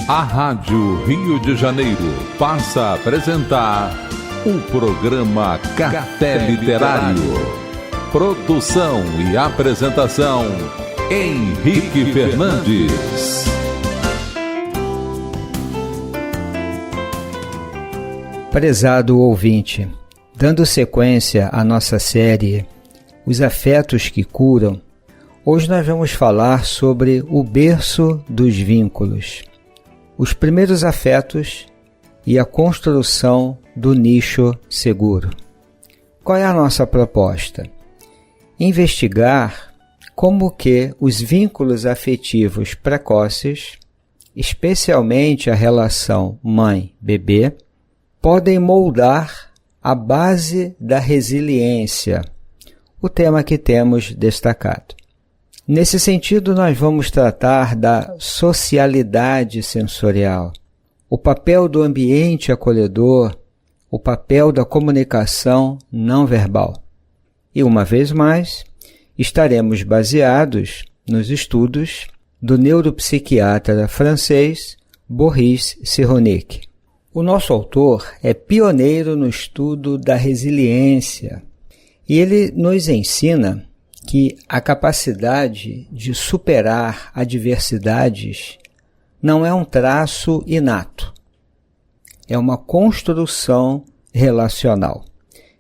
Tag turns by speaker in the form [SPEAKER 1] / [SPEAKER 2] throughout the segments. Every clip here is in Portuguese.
[SPEAKER 1] A Rádio Rio de Janeiro passa a apresentar o programa Café Literário. Produção e apresentação, Henrique Fernandes.
[SPEAKER 2] Prezado ouvinte, dando sequência à nossa série Os Afetos que Curam, hoje nós vamos falar sobre o berço dos vínculos, os primeiros afetos e a construção do nicho seguro. Qual é a nossa proposta? Investigar como que os vínculos afetivos precoces, especialmente a relação mãe-bebê, podem moldar a base da resiliência, o tema que temos destacado. Nesse sentido, nós vamos tratar da socialidade sensorial, o papel do ambiente acolhedor, o papel da comunicação não verbal. E, uma vez mais, estaremos baseados nos estudos do neuropsiquiatra francês Boris Cyrulnik. O nosso autor é pioneiro no estudo da resiliência e ele nos ensina que a capacidade de superar adversidades não é um traço inato, é uma construção relacional.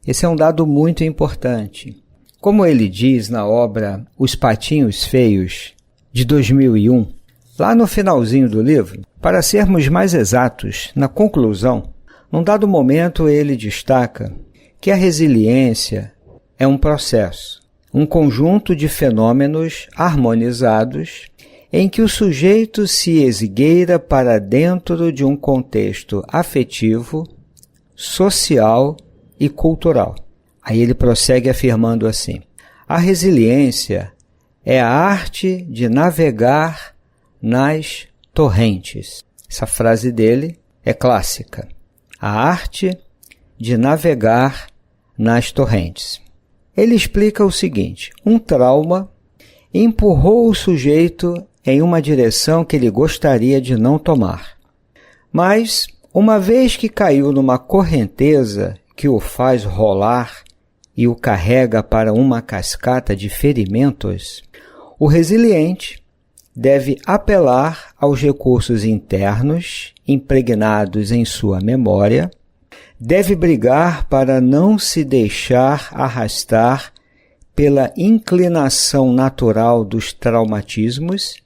[SPEAKER 2] Esse é um dado muito importante. Como ele diz na obra Os Patinhos Feios, de 2001, lá no finalzinho do livro, para sermos mais exatos, na conclusão, num dado momento ele destaca que a resiliência é um processo, um conjunto de fenômenos harmonizados em que o sujeito se esgueira para dentro de um contexto afetivo, social e cultural. Aí ele prossegue afirmando assim: a resiliência é a arte de navegar nas torrentes. Essa frase dele é clássica. A arte de navegar nas torrentes. Ele explica o seguinte: um trauma empurrou o sujeito em uma direção que ele gostaria de não tomar. Mas, uma vez que caiu numa correnteza que o faz rolar e o carrega para uma cascata de ferimentos, o resiliente deve apelar aos recursos internos impregnados em sua memória, deve brigar para não se deixar arrastar pela inclinação natural dos traumatismos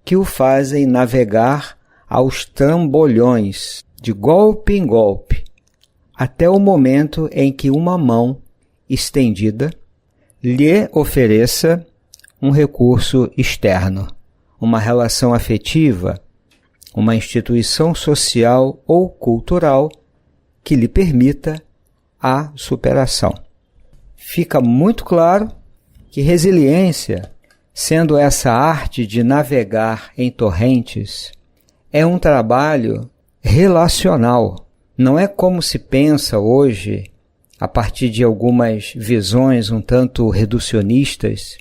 [SPEAKER 2] que o fazem navegar aos trambolhões, de golpe em golpe, até o momento em que uma mão estendida lhe ofereça um recurso externo, uma relação afetiva, uma instituição social ou cultural que lhe permita a superação. Fica muito claro que resiliência, sendo essa arte de navegar em torrentes, é um trabalho relacional. Não é como se pensa hoje, a partir de algumas visões um tanto reducionistas,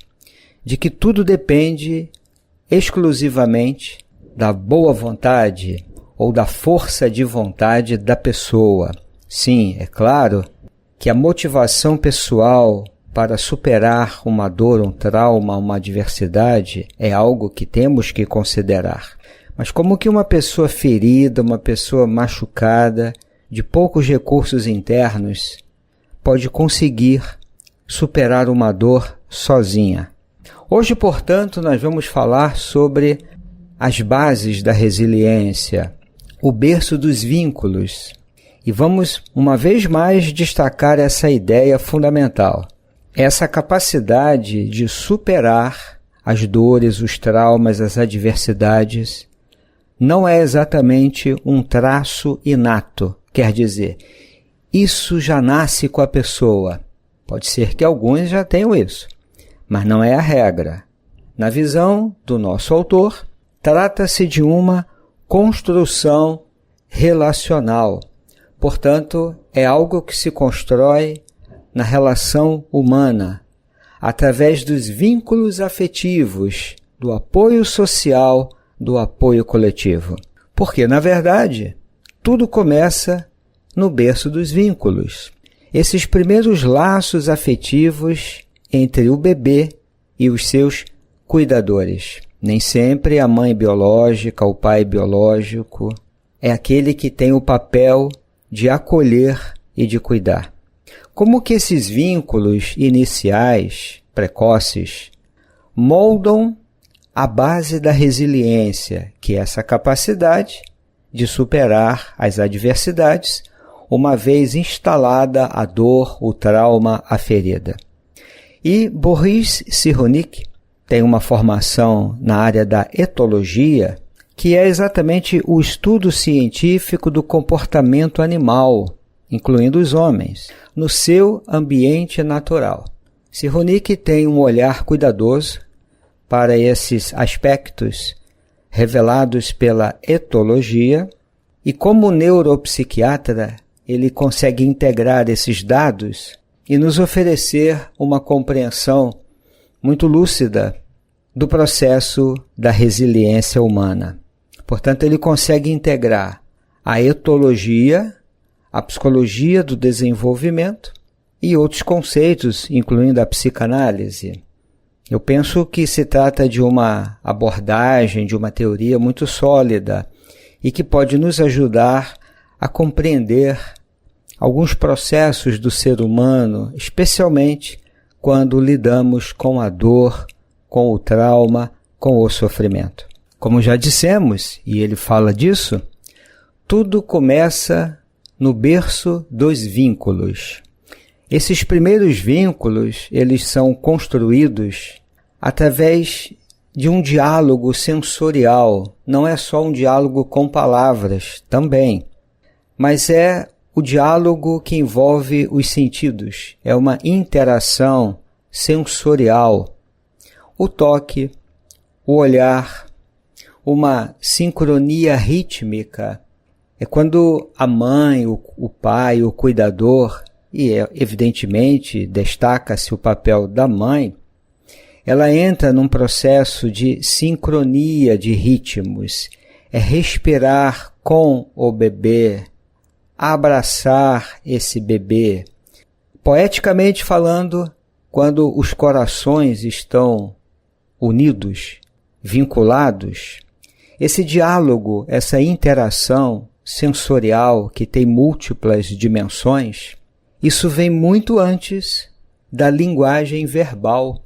[SPEAKER 2] de que tudo depende exclusivamente da boa vontade ou da força de vontade da pessoa. Sim, é claro que a motivação pessoal para superar uma dor, um trauma, uma adversidade é algo que temos que considerar. Mas como que uma pessoa ferida, uma pessoa machucada, de poucos recursos internos, pode conseguir superar uma dor sozinha? Hoje, portanto, nós vamos falar sobre as bases da resiliência, o berço dos vínculos. E vamos, uma vez mais, destacar essa ideia fundamental. Essa capacidade de superar as dores, os traumas, as adversidades, não é exatamente um traço inato. Quer dizer, isso já nasce com a pessoa. Pode ser que alguns já tenham isso, mas não é a regra. Na visão do nosso autor, trata-se de uma construção relacional. Portanto, é algo que se constrói na relação humana, através dos vínculos afetivos, do apoio social, do apoio coletivo. Porque, na verdade, tudo começa no berço dos vínculos. Esses primeiros laços afetivos entre o bebê e os seus cuidadores. Nem sempre a mãe biológica, o pai biológico, é aquele que tem o papel de acolher e de cuidar. Como que esses vínculos iniciais, precoces, moldam a base da resiliência, que é essa capacidade de superar as adversidades, uma vez instalada a dor, o trauma, a ferida. E Boris Cyrulnik tem uma formação na área da etologia, que é exatamente o estudo científico do comportamento animal, incluindo os homens, no seu ambiente natural. Cyrulnik tem um olhar cuidadoso para esses aspectos revelados pela etologia e, como neuropsiquiatra, ele consegue integrar esses dados e nos oferecer uma compreensão muito lúcida do processo da resiliência humana. Portanto, ele consegue integrar a etologia, a psicologia do desenvolvimento e outros conceitos, incluindo a psicanálise. Eu penso que se trata de uma abordagem, de uma teoria muito sólida e que pode nos ajudar a compreender alguns processos do ser humano, especialmente quando lidamos com a dor, com o trauma, com o sofrimento. Como já dissemos, e ele fala disso, tudo começa no berço dos vínculos. Esses primeiros vínculos, eles são construídos através de um diálogo sensorial. Não é só um diálogo com palavras, também, mas é o diálogo que envolve os sentidos. É uma interação sensorial. O toque, o olhar, uma sincronia rítmica. É quando a mãe, o pai, o cuidador, e evidentemente destaca-se o papel da mãe, ela entra num processo de sincronia de ritmos. É respirar com o bebê, abraçar esse bebê. Poeticamente falando, quando os corações estão unidos, vinculados, esse diálogo, essa interação sensorial que tem múltiplas dimensões, isso vem muito antes da linguagem verbal.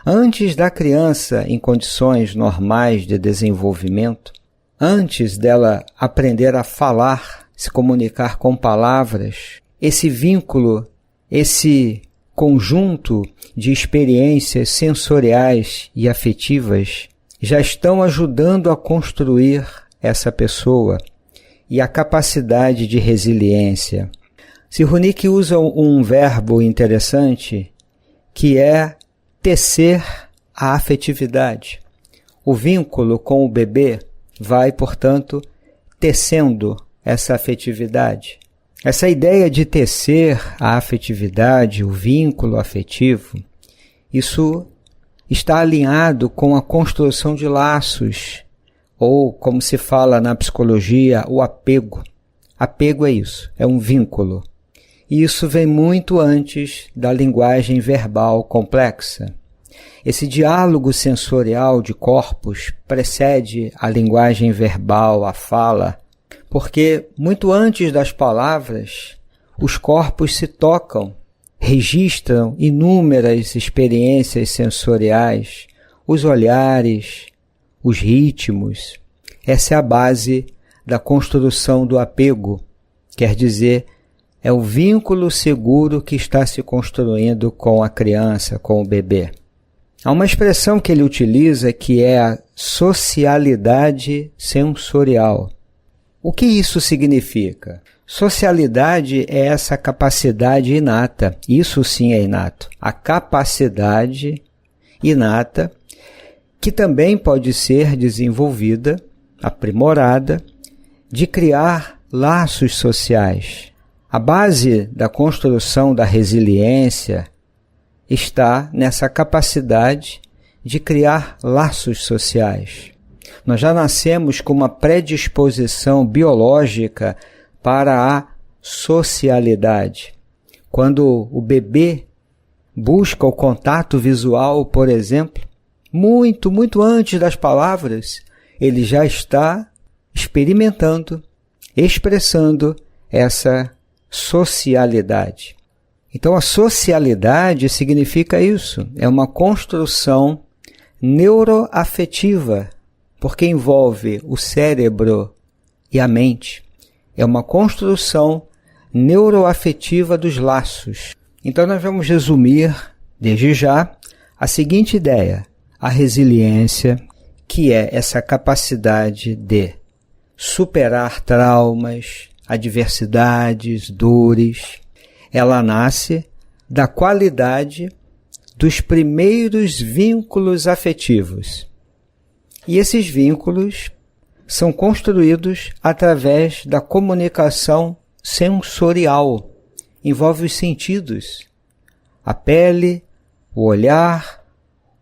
[SPEAKER 2] Antes da criança em condições normais de desenvolvimento, antes dela aprender a falar, se comunicar com palavras, esse vínculo, esse conjunto de experiências sensoriais e afetivas já estão ajudando a construir essa pessoa e a capacidade de resiliência. Cyrulnik usa um verbo interessante que é tecer a afetividade. O vínculo com o bebê vai, portanto, tecendo essa afetividade. Essa ideia de tecer a afetividade, o vínculo afetivo, isso está alinhado com a construção de laços, ou, como se fala na psicologia, o apego. Apego é isso, é um vínculo. E isso vem muito antes da linguagem verbal complexa. Esse diálogo sensorial de corpos precede a linguagem verbal, a fala, porque muito antes das palavras, os corpos se tocam, registram inúmeras experiências sensoriais, os olhares, os ritmos. Essa é a base da construção do apego, quer dizer, é o vínculo seguro que está se construindo com a criança, com o bebê. Há uma expressão que ele utiliza que é a socialidade sensorial. O que isso significa? Socialidade é essa capacidade inata, isso sim é inato. A capacidade inata que também pode ser desenvolvida, aprimorada, de criar laços sociais. A base da construção da resiliência está nessa capacidade de criar laços sociais. Nós já nascemos com uma predisposição biológica para a socialidade. Quando o bebê busca o contato visual, por exemplo, muito antes das palavras, ele já está experimentando, expressando essa socialidade. Então, a socialidade significa isso, é uma construção neuroafetiva, porque envolve o cérebro e a mente. É uma construção neuroafetiva dos laços. Então, nós vamos resumir, desde já, a seguinte ideia: a resiliência, que é essa capacidade de superar traumas, adversidades, dores, ela nasce da qualidade dos primeiros vínculos afetivos. E esses vínculos são construídos através da comunicação sensorial. Envolve os sentidos, a pele, o olhar,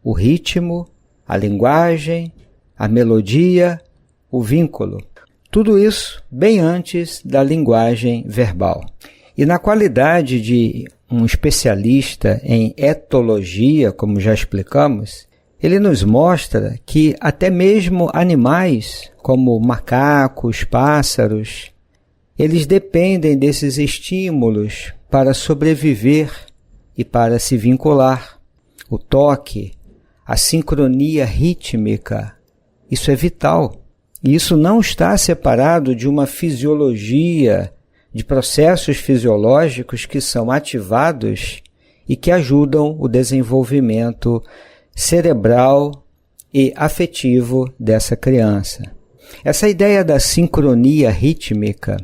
[SPEAKER 2] o ritmo, a linguagem, a melodia, o vínculo. Tudo isso bem antes da linguagem verbal. E na qualidade de um especialista em etologia, como já explicamos, ele nos mostra que até mesmo animais, como macacos, pássaros, eles dependem desses estímulos para sobreviver e para se vincular. O toque, a sincronia rítmica, isso é vital. E isso não está separado de uma fisiologia, de processos fisiológicos que são ativados e que ajudam o desenvolvimento cerebral e afetivo dessa criança. Essa ideia da sincronia rítmica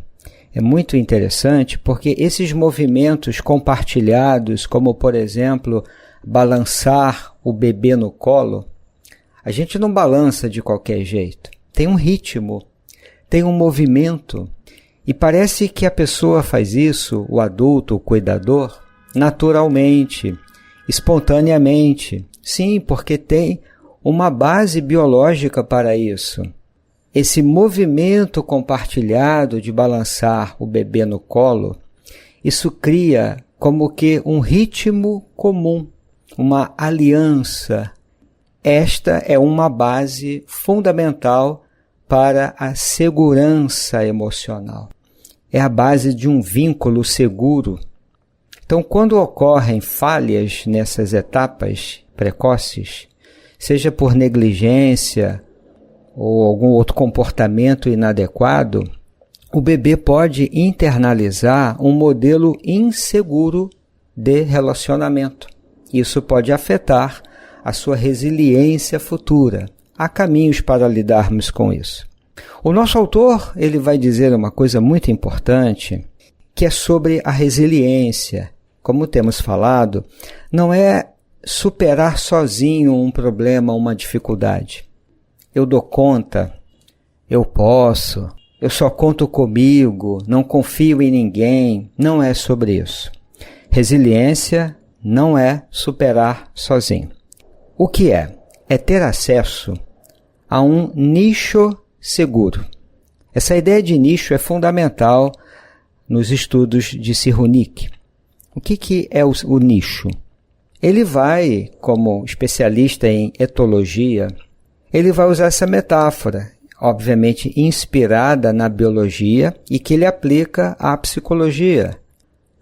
[SPEAKER 2] é muito interessante porque esses movimentos compartilhados, como por exemplo, balançar o bebê no colo, a gente não balança de qualquer jeito. Tem um ritmo, tem um movimento. E parece que a pessoa faz isso, o adulto, o cuidador, naturalmente, espontaneamente. Sim, porque tem uma base biológica para isso. Esse movimento compartilhado de balançar o bebê no colo, isso cria como que um ritmo comum, uma aliança. Esta é uma base fundamental para a segurança emocional. É a base de um vínculo seguro. Então, quando ocorrem falhas nessas etapas precoces, seja por negligência ou algum outro comportamento inadequado, o bebê pode internalizar um modelo inseguro de relacionamento. Isso pode afetar a sua resiliência futura. Há caminhos para lidarmos com isso. O nosso autor, ele vai dizer uma coisa muito importante, que é sobre a resiliência. Como temos falado, não é superar sozinho um problema, uma dificuldade. Eu dou conta, eu posso, eu só conto comigo, não confio em ninguém. Não é sobre isso. Resiliência não é superar sozinho. O que é? É ter acesso a um nicho seguro. Essa ideia de nicho é fundamental nos estudos de Cyrulnik. O que é o nicho? Ele vai, como especialista em etologia, ele vai usar essa metáfora, obviamente inspirada na biologia e que ele aplica à psicologia,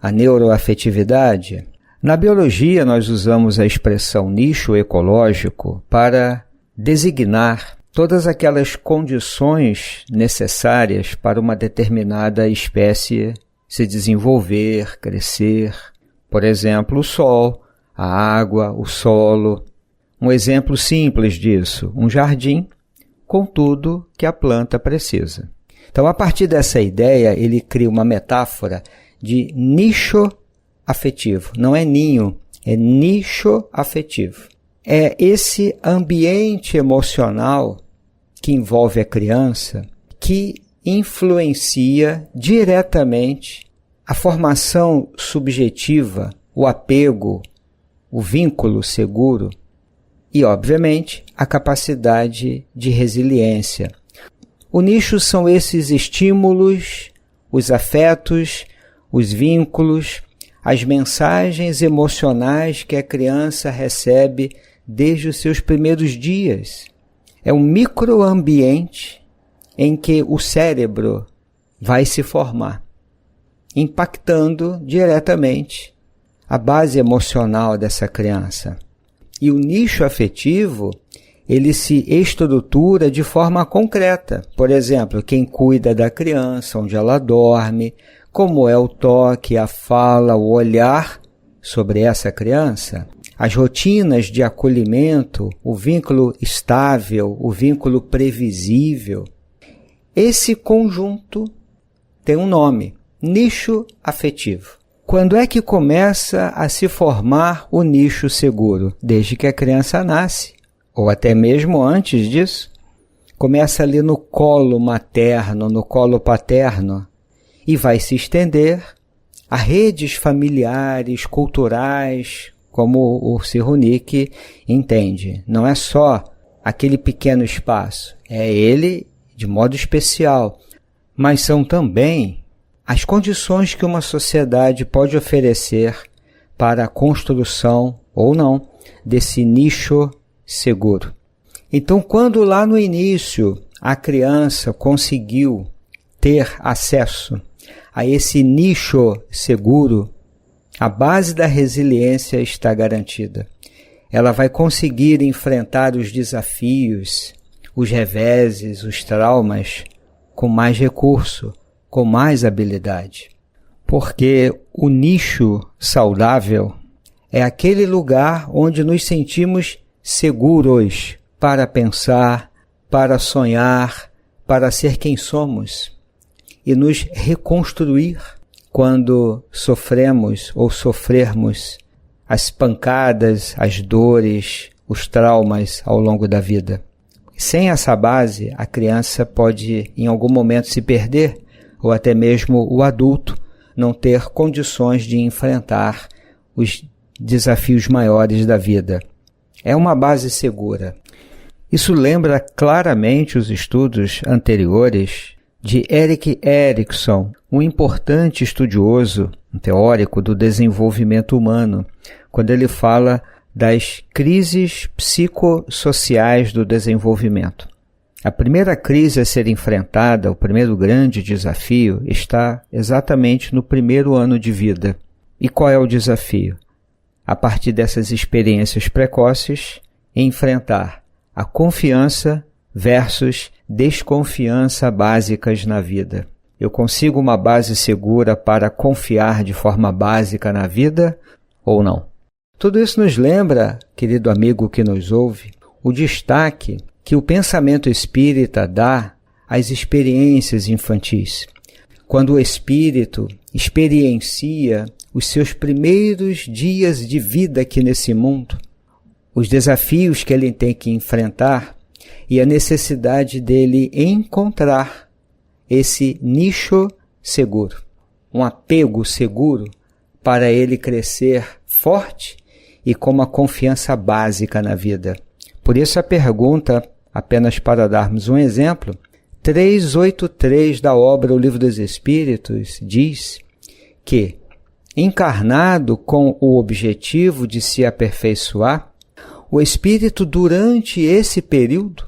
[SPEAKER 2] à neuroafetividade. Na biologia, nós usamos a expressão nicho ecológico para designar todas aquelas condições necessárias para uma determinada espécie se desenvolver, crescer. Por exemplo, o sol, a água, o solo. Um exemplo simples disso, um jardim com tudo que a planta precisa. Então, a partir dessa ideia, ele cria uma metáfora de nicho afetivo. Não é ninho, é nicho afetivo. É esse ambiente emocional que envolve a criança que influencia diretamente a formação subjetiva, o apego, o vínculo seguro e, obviamente, a capacidade de resiliência. O nicho são esses estímulos, os afetos, os vínculos, as mensagens emocionais que a criança recebe desde os seus primeiros dias. É um microambiente em que o cérebro vai se formar, impactando diretamente a base emocional dessa criança. E o nicho afetivo, ele se estrutura de forma concreta. Por exemplo, quem cuida da criança, onde ela dorme, como é o toque, a fala, o olhar sobre essa criança, as rotinas de acolhimento, o vínculo estável, o vínculo previsível. Esse conjunto tem um nome, nicho afetivo. Quando é que começa a se formar o nicho seguro? Desde que a criança nasce, ou até mesmo antes disso. Começa ali no colo materno, no colo paterno, e vai se estender a redes familiares, culturais, como o Cyrulnik entende. Não é só aquele pequeno espaço, é ele de modo especial, mas são também as condições que uma sociedade pode oferecer para a construção, ou não, desse nicho seguro. Então, quando lá no início a criança conseguiu ter acesso a esse nicho seguro, a base da resiliência está garantida. Ela vai conseguir enfrentar os desafios, os reveses, os traumas com mais recurso, com mais habilidade. Porque o nicho saudável é aquele lugar onde nos sentimos seguros para pensar, para sonhar, para ser quem somos e nos reconstruir quando sofremos ou sofrermos as pancadas, as dores, os traumas ao longo da vida. Sem essa base, a criança pode em algum momento se perder, ou até mesmo o adulto não ter condições de enfrentar os desafios maiores da vida. É uma base segura. Isso lembra claramente os estudos anteriores de Erik Erikson, um importante estudioso, um teórico do desenvolvimento humano, quando ele fala das crises psicossociais do desenvolvimento. A primeira crise a ser enfrentada, o primeiro grande desafio, está exatamente no primeiro ano de vida. E qual é o desafio? A partir dessas experiências precoces, enfrentar a confiança versus desconfiança básicas na vida. Eu consigo uma base segura para confiar de forma básica na vida ou não? Tudo isso nos lembra, querido amigo que nos ouve, o destaque que o pensamento espírita dá às experiências infantis. Quando o espírito experiencia os seus primeiros dias de vida aqui nesse mundo, os desafios que ele tem que enfrentar e a necessidade dele encontrar esse nicho seguro, um apego seguro para ele crescer forte e com uma confiança básica na vida. Por isso a pergunta, apenas para darmos um exemplo, 383 da obra O Livro dos Espíritos diz que, encarnado com o objetivo de se aperfeiçoar, o espírito durante esse período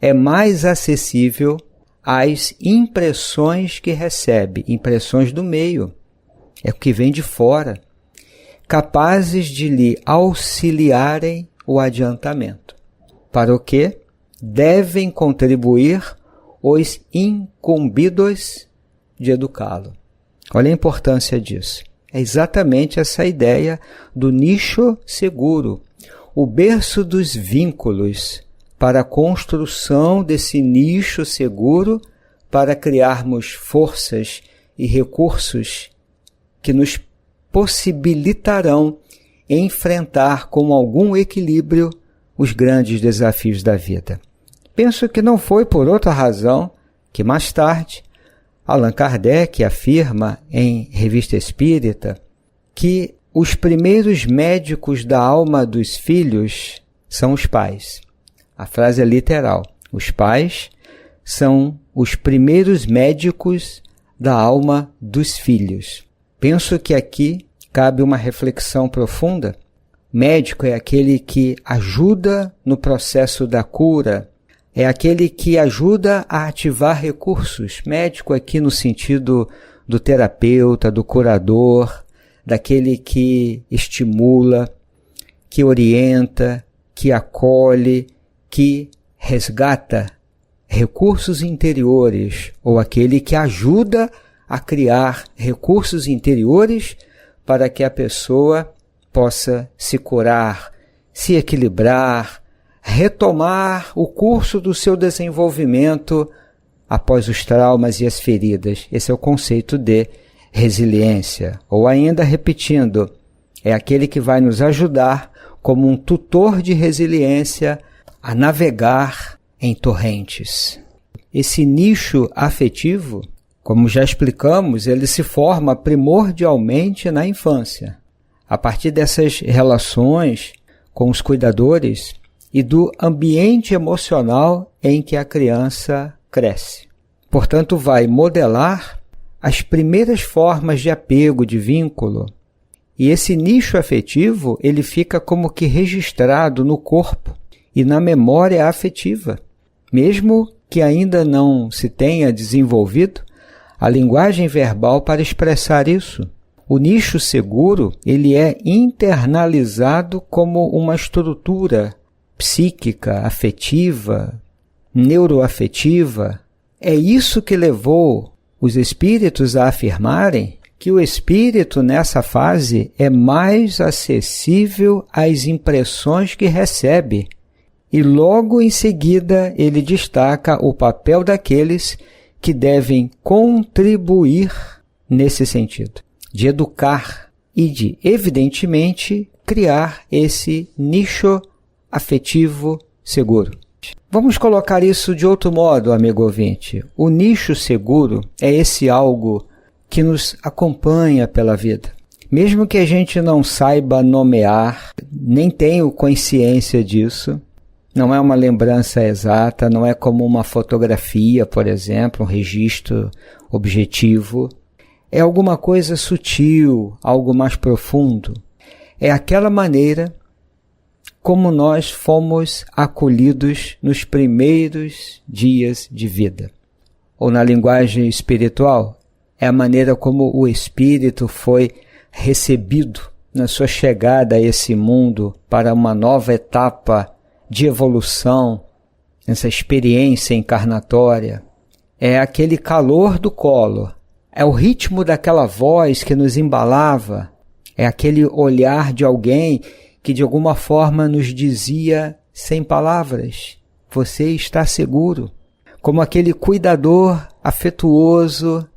[SPEAKER 2] é mais acessível às impressões que recebe, impressões do meio, é o que vem de fora, capazes de lhe auxiliarem o adiantamento. Para o que devem contribuir os incumbidos de educá-lo. Olha a importância disso. É exatamente essa ideia do nicho seguro, o berço dos vínculos para a construção desse nicho seguro para criarmos forças e recursos que nos possibilitarão enfrentar com algum equilíbrio os grandes desafios da vida. Penso que não foi por outra razão que mais tarde Allan Kardec afirma em Revista Espírita que os primeiros médicos da alma dos filhos são os pais. A frase é literal. Os pais são os primeiros médicos da alma dos filhos. Penso que aqui cabe uma reflexão profunda. Médico é aquele que ajuda no processo da cura, é aquele que ajuda a ativar recursos. Médico aqui no sentido do terapeuta, do curador, daquele que estimula, que orienta, que acolhe, que resgata recursos interiores, ou aquele que ajuda a criar recursos interiores para que a pessoa possa se curar, se equilibrar, retomar o curso do seu desenvolvimento após os traumas e as feridas. Esse é o conceito de resiliência. Ou ainda repetindo, é aquele que vai nos ajudar como um tutor de resiliência a navegar em torrentes. Esse nicho afetivo, como já explicamos, ele se forma primordialmente na infância, a partir dessas relações com os cuidadores e do ambiente emocional em que a criança cresce. Portanto, vai modelar as primeiras formas de apego, de vínculo. E esse nicho afetivo, ele fica como que registrado no corpo e na memória afetiva. Mesmo que ainda não se tenha desenvolvido a linguagem verbal para expressar isso. O nicho seguro, ele é internalizado como uma estrutura psíquica, afetiva, neuroafetiva. É isso que levou os espíritos a afirmarem que o espírito nessa fase é mais acessível às impressões que recebe. E logo em seguida ele destaca o papel daqueles que devem contribuir nesse sentido, de educar e de, evidentemente, criar esse nicho afetivo seguro. Vamos colocar isso de outro modo, amigo ouvinte. O nicho seguro é esse algo que nos acompanha pela vida. Mesmo que a gente não saiba nomear, nem tenha consciência disso, não é uma lembrança exata, não é como uma fotografia, por exemplo, um registro objetivo. É alguma coisa sutil, algo mais profundo. É aquela maneira como nós fomos acolhidos nos primeiros dias de vida. Ou na linguagem espiritual, é a maneira como o espírito foi recebido na sua chegada a esse mundo para uma nova etapa de evolução, essa experiência encarnatória. É aquele calor do colo, é o ritmo daquela voz que nos embalava, é aquele olhar de alguém que de alguma forma nos dizia sem palavras, você está seguro. Como aquele cuidador afetuoso,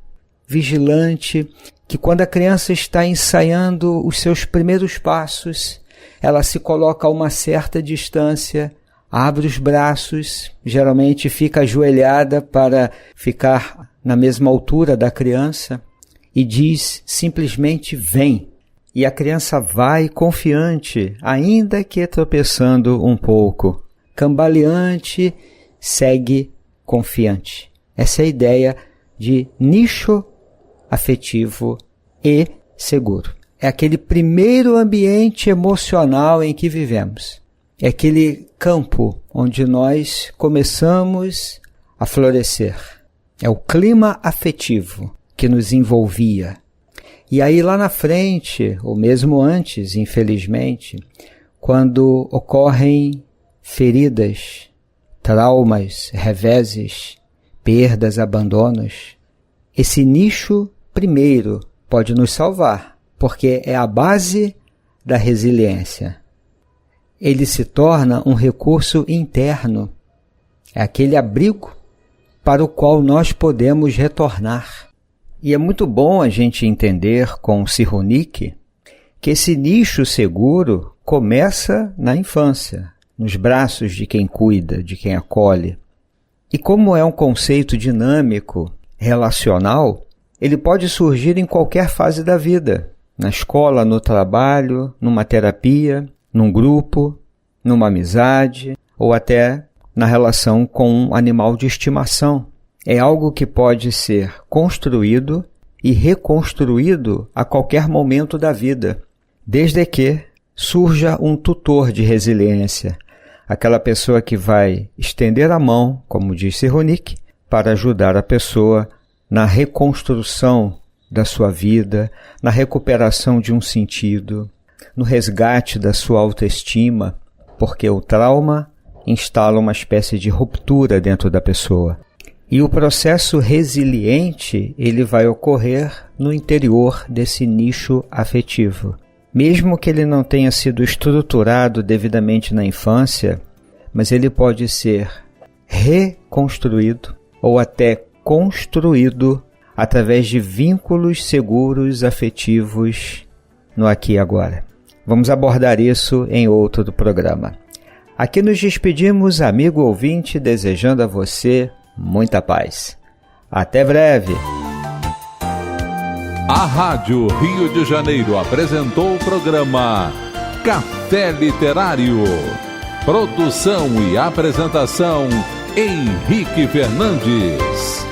[SPEAKER 2] vigilante, que quando a criança está ensaiando os seus primeiros passos, ela se coloca a uma certa distância, abre os braços, geralmente fica ajoelhada para ficar na mesma altura da criança e diz simplesmente vem. E a criança vai confiante, ainda que tropeçando um pouco. Cambaleante, segue confiante. Essa é a ideia de nicho afetivo e seguro. É aquele primeiro ambiente emocional em que vivemos. É aquele campo onde nós começamos a florescer. É o clima afetivo que nos envolvia. E aí lá na frente, ou mesmo antes, infelizmente, quando ocorrem feridas, traumas, reveses, perdas, abandonos, esse nicho primeiro pode nos salvar, porque é a base da resiliência. Ele se torna um recurso interno, é aquele abrigo para o qual nós podemos retornar. E é muito bom a gente entender com Cyrulnik que esse nicho seguro começa na infância, nos braços de quem cuida, de quem acolhe. E como é um conceito dinâmico, relacional, ele pode surgir em qualquer fase da vida, na escola, no trabalho, numa terapia, num grupo, numa amizade ou até na relação com um animal de estimação. É algo que pode ser construído e reconstruído a qualquer momento da vida, desde que surja um tutor de resiliência, aquela pessoa que vai estender a mão, como disse Ronick, para ajudar a pessoa na reconstrução da sua vida, na recuperação de um sentido, no resgate da sua autoestima, porque o trauma instala uma espécie de ruptura dentro da pessoa. E o processo resiliente, ele vai ocorrer no interior desse nicho afetivo. Mesmo que ele não tenha sido estruturado devidamente na infância, mas ele pode ser reconstruído ou até construído através de vínculos seguros afetivos no aqui e agora. Vamos abordar isso em outro programa. Aqui nos despedimos, amigo ouvinte, desejando a você muita paz. Até breve!
[SPEAKER 1] A Rádio Rio de Janeiro apresentou o programa Café Literário. Produção e apresentação, Henrique Fernandes.